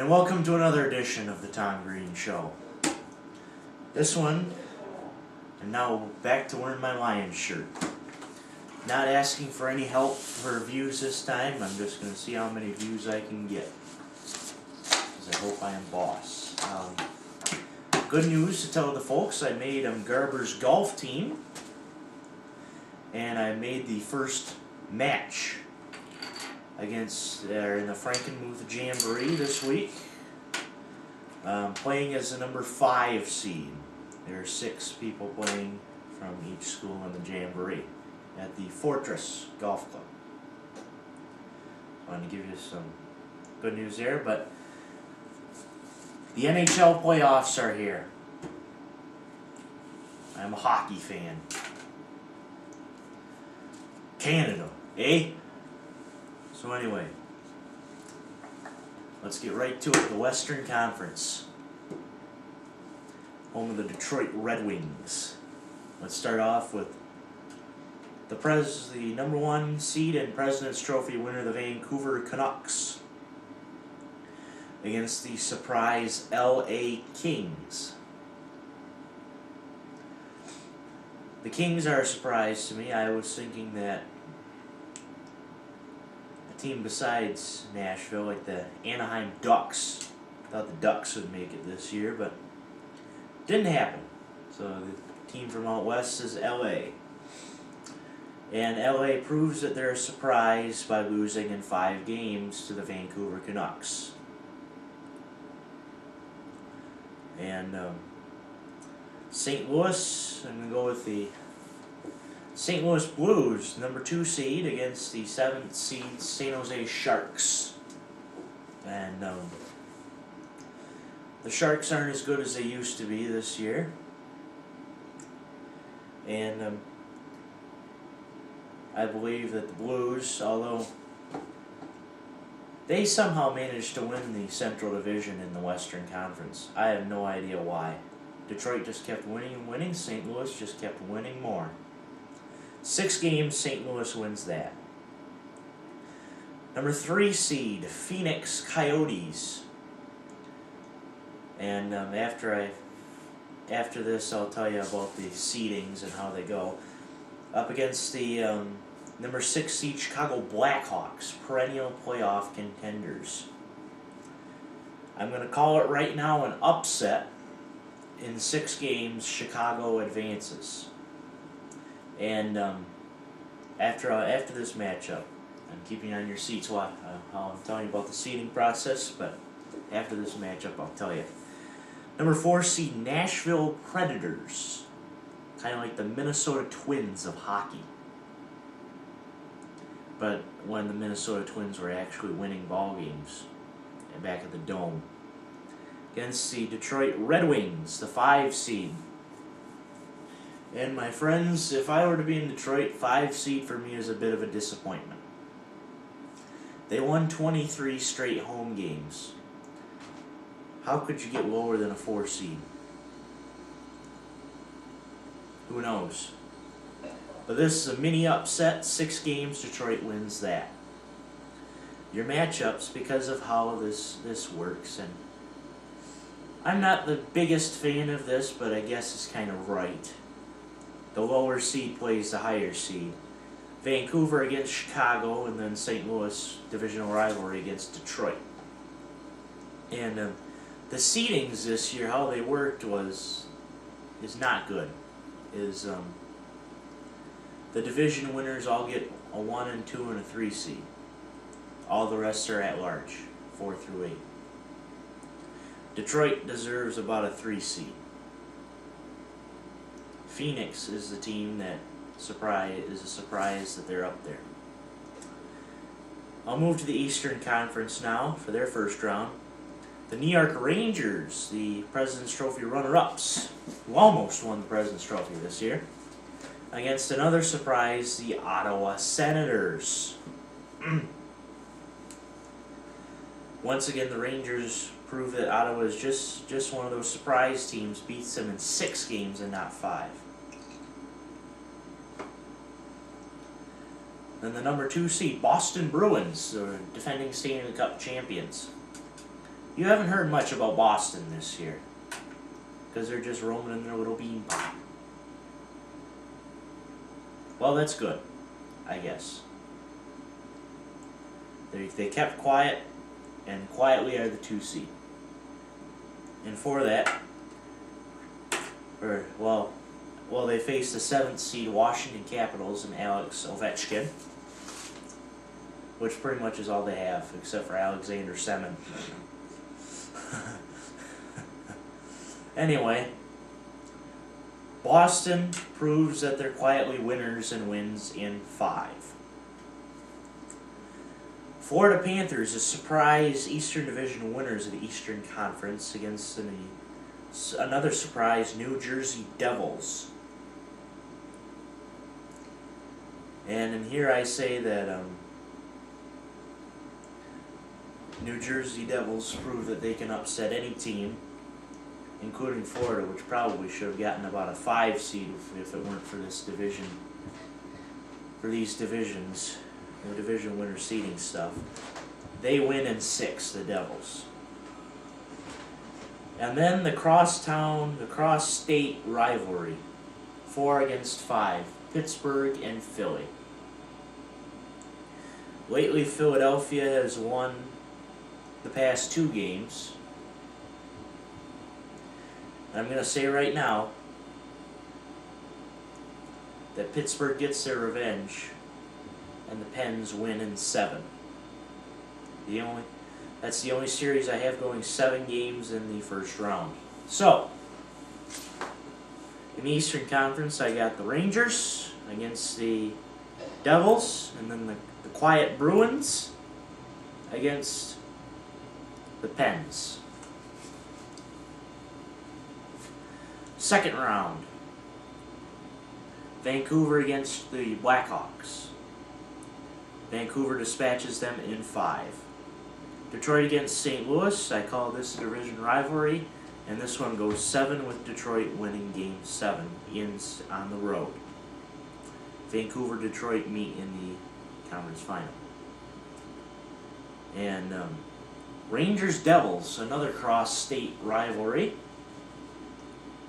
and welcome to another edition of the Tom Greene Show. This one, and now back to wearing my Lions shirt. Not asking for any help for views this time. I'm just going to see how many views I can get, because I hope I am boss. Good news to tell the folks, I made Garber's golf team, and I made the first match against in the Frankenmuth Jamboree this week. Playing as the number 5 seed. There are 6 people playing from each school in the Jamboree at the Fortress Golf Club. I wanted to give you some good news there, but the NHL playoffs are here. I'm a hockey fan. Canada, eh? So anyway, let's get right to it. The Western Conference, home of the Detroit Red Wings. Let's start off with the number 1 seed and President's Trophy winner, the Vancouver Canucks, against the surprise LA Kings. The Kings are a surprise to me. I was thinking that team besides Nashville, like the Anaheim Ducks. Thought the Ducks would make it this year, but didn't happen. So the team from out west is LA. And LA proves that they're a surprise by losing in 5 games to the Vancouver Canucks. And St. Louis, I'm going to go with the St. Louis Blues, number 2 seed, against the 7th seed San Jose Sharks. And the Sharks aren't as good as they used to be this year. And I believe that the Blues, although they somehow managed to win the Central Division in the Western Conference, I have no idea why. Detroit just kept winning and winning. St. Louis just kept winning more. 6 games, St. Louis wins that. Number 3 seed, Phoenix Coyotes. And after this, I'll tell you about the seedings and how they go. Up against the number 6 seed Chicago Blackhawks, perennial playoff contenders. I'm going to call it right now an upset. In 6 games, Chicago advances. And after this matchup, I'm keeping on your seats while I'm telling you about the seeding process, but after this matchup, I'll tell you. Number 4 seed Nashville Predators, kind of like the Minnesota Twins of hockey. But when the Minnesota Twins were actually winning ball games back at the Dome. Against the Detroit Red Wings, the 5 seed. And my friends, if I were to be in Detroit, 5 seed for me is a bit of a disappointment. They won 23 straight home games. How could you get lower than a 4 seed? Who knows? But this is a mini upset, 6 games, Detroit wins that. Your matchups, because of how this works, and I'm not the biggest fan of this, but I guess it's kind of right. The lower seed plays the higher seed. Vancouver against Chicago, and then St. Louis divisional rivalry against Detroit. And the seedings this year, how they worked is not good. The division winners all get a 1 and 2 and a 3 seed. All the rest are at large, 4 through 8. Detroit deserves about a 3 seed. Phoenix is the team that is a surprise that they're up there. I'll move to the Eastern Conference now for their first round. The New York Rangers, the President's Trophy runner-ups, who almost won the President's Trophy this year, against another surprise, the Ottawa Senators. Once again, the Rangers prove that Ottawa is just one of those surprise teams, beats them in 6 games and not 5. Then the number 2 seed, Boston Bruins, the defending Stanley Cup champions, You haven't heard much about Boston this year, because they're just roaming in their little bean pot. Well, that's good, I guess. They kept quiet, and quietly are the 2 seed. And for that, they faced the 7th seed Washington Capitals and Alex Ovechkin, which pretty much is all they have, except for Alexander Semin. Anyway, Boston proves that they're quietly winners and wins in 5. Florida Panthers is surprise Eastern Division winners of the Eastern Conference against another surprise New Jersey Devils. And in here I say that New Jersey Devils prove that they can upset any team, including Florida, which probably should have gotten about a 5 seed if it weren't for this division, for these divisions, the division winner seeding stuff. They win in 6, the Devils. And then the cross-state rivalry, 4 against 5, Pittsburgh and Philly. Lately, Philadelphia has won the past 2 games. I'm going to say right now that Pittsburgh gets their revenge and the Pens win in 7. That's the only series I have going 7 games in the first round. So, in the Eastern Conference, I got the Rangers against the Devils, and then the quiet Bruins against the Pens. Second round, Vancouver against the Blackhawks. Vancouver dispatches them in 5. Detroit against St. Louis, I call this a division rivalry, and this one goes 7 with Detroit winning Game 7 on the road. Vancouver-Detroit meet in the conference final. And Rangers-Devils, another cross-state rivalry.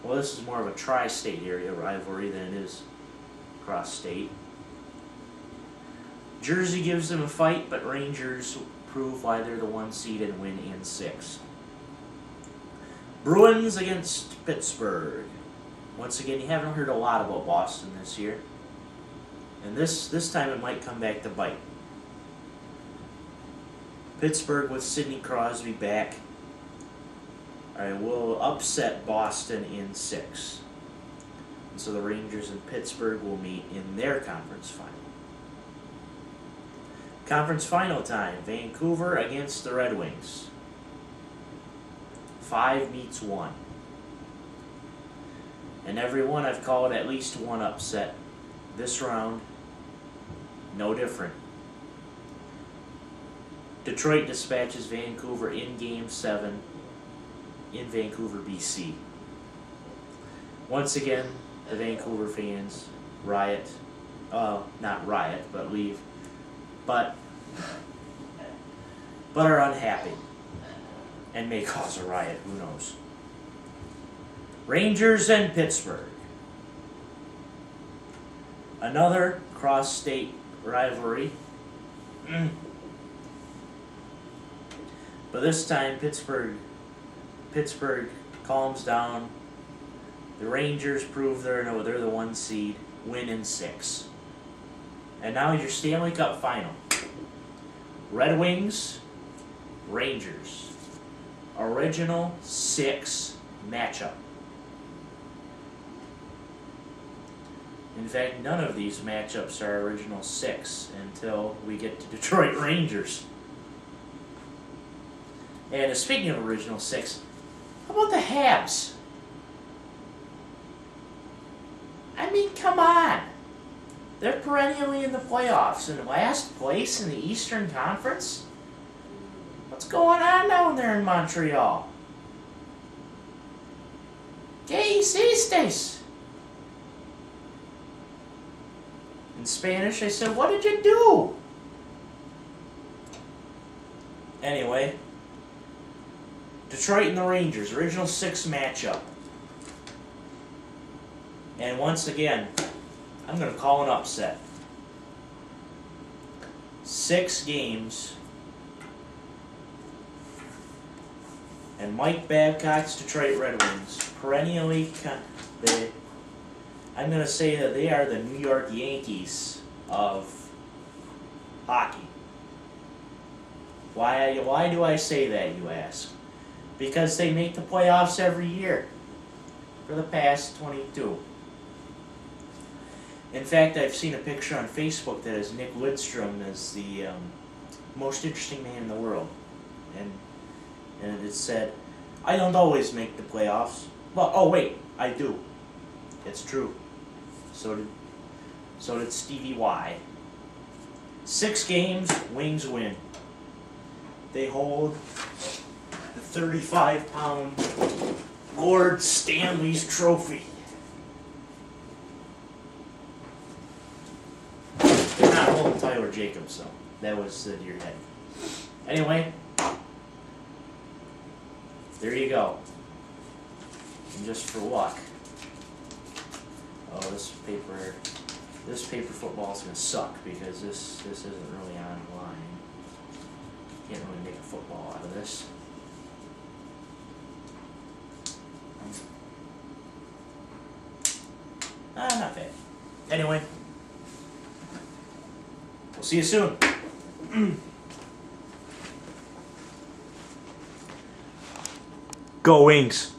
Well, this is more of a tri-state area rivalry than it is cross-state. Jersey gives them a fight, but Rangers prove why they're the 1 seed and win in 6. Bruins against Pittsburgh. Once again, you haven't heard a lot about Boston this year. And this time it might come back to bite. Pittsburgh with Sidney Crosby back. Alright, will upset Boston in 6. And so the Rangers and Pittsburgh will meet in their conference final. Conference final time, Vancouver against the Red Wings. 5 meets 1. And every one I've called at least 1 upset. This round, no different. Detroit dispatches Vancouver in Game 7 in Vancouver, BC. Once again, the Vancouver fans riot. Not riot, but leave. But are unhappy. And may cause a riot, who knows. Rangers and Pittsburgh. Another cross-state rivalry. But this time Pittsburgh calms down. The Rangers prove they're the 1 seed, win in 6. And now your Stanley Cup final. Red Wings, Rangers. Original 6 matchup. In fact, none of these matchups are original 6 until we get to Detroit Rangers. And speaking of original 6, how about the Habs? I mean, come on. They're perennially in the playoffs, in last place in the Eastern Conference. What's going on down there in Montreal? ¿Qué hiciste? In Spanish, I said, what did you do? Anyway, Detroit and the Rangers, original 6 matchup. And once again, I'm going to call an upset. 6 games. And Mike Babcock's Detroit Red Wings, perennially, I'm going to say that they are the New York Yankees of hockey. Why do I say that, you ask? Because they make the playoffs every year for the past 22. In fact, I've seen a picture on Facebook that has Nick Lidstrom as the most interesting man in the world. And it said, I don't always make the playoffs. Well, oh wait, I do. It's true. So did Stevie Y. 6 games, Wings win. They hold the 35-pound Lord Stanley's trophy. They're not holding Tyler Jacobs, though. That was to your head. Anyway, there you go. And just for luck. Oh, this paper football is gonna suck because this isn't really online. Can't really make a football out of this. Not bad. Anyway, we'll see you soon. Go Wings!